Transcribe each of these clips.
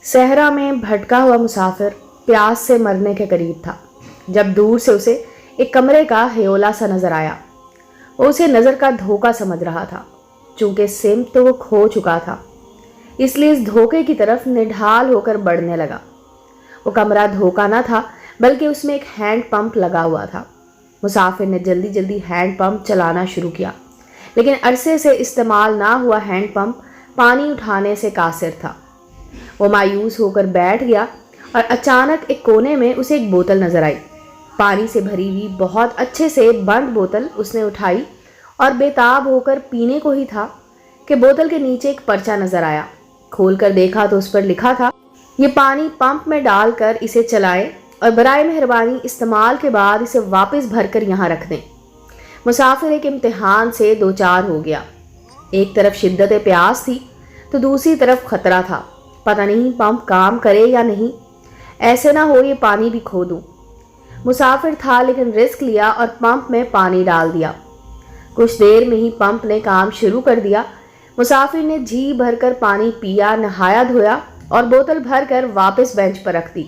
صحرا میں بھٹکا ہوا مسافر پیاس سے مرنے کے قریب تھا جب دور سے اسے ایک کمرے کا ہیولا سا نظر آیا۔ وہ اسے نظر کا دھوکہ سمجھ رہا تھا، چونکہ سمت تو وہ کھو چکا تھا، اس لیے اس دھوکے کی طرف نڈھال ہو کر بڑھنے لگا۔ وہ کمرہ دھوکہ نہ تھا بلکہ اس میں ایک ہینڈ پمپ لگا ہوا تھا۔ مسافر نے جلدی جلدی ہینڈ پمپ چلانا شروع کیا، لیکن عرصے سے استعمال نہ ہوا ہینڈ پمپ پانی اٹھانے سے قاصر تھا۔ وہ مایوس ہو کر بیٹھ گیا اور اچانک ایک کونے میں اسے ایک بوتل نظر آئی۔ پانی سے بھری ہوئی بہت اچھے سے بند بوتل اس نے اٹھائی اور بے تاب ہو کر پینے کو ہی تھا کہ بوتل کے نیچے ایک پرچہ نظر آیا۔ کھول کر دیکھا تو اس پر لکھا تھا، یہ پانی پمپ میں ڈال کر اسے چلائیں اور برائے مہربانی استعمال کے بعد اسے واپس بھر کر یہاں رکھ دیں۔ مسافر ایک امتحان سے دوچار ہو گیا۔ ایک طرف شدت پیاس تھی تو دوسری طرف خطرہ تھا، پتہ نہیں پمپ کام کرے یا نہیں، ایسے نہ ہو یہ پانی بھی کھو دوں۔ مسافر تھا لیکن رسک لیا اور پمپ میں پانی ڈال دیا۔ کچھ دیر میں ہی پمپ نے کام شروع کر دیا۔ مسافر نے جھی بھر کر پانی پیا، نہایا دھویا اور بوتل بھر کر واپس بینچ پر رکھ دی،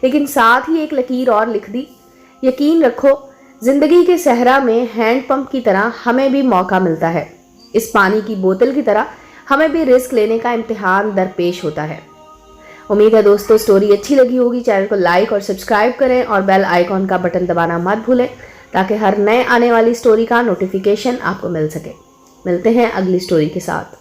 لیکن ساتھ ہی ایک لکیر اور لکھ دی، یقین رکھو زندگی کے صحرا میں ہینڈ پمپ کی طرح ہمیں بھی موقع ملتا ہے، اس پانی کی بوتل کی طرح ہمیں بھی رسک لینے کا امتحان درپیش ہوتا ہے۔ امید ہے دوستو سٹوری اچھی لگی ہوگی۔ چینل کو لائک اور سبسکرائب کریں اور بیل آئیکن کا بٹن دبانا مت بھولیں تاکہ ہر نئے آنے والی سٹوری کا نوٹیفیکیشن آپ کو مل سکے۔ ملتے ہیں اگلی سٹوری کے ساتھ۔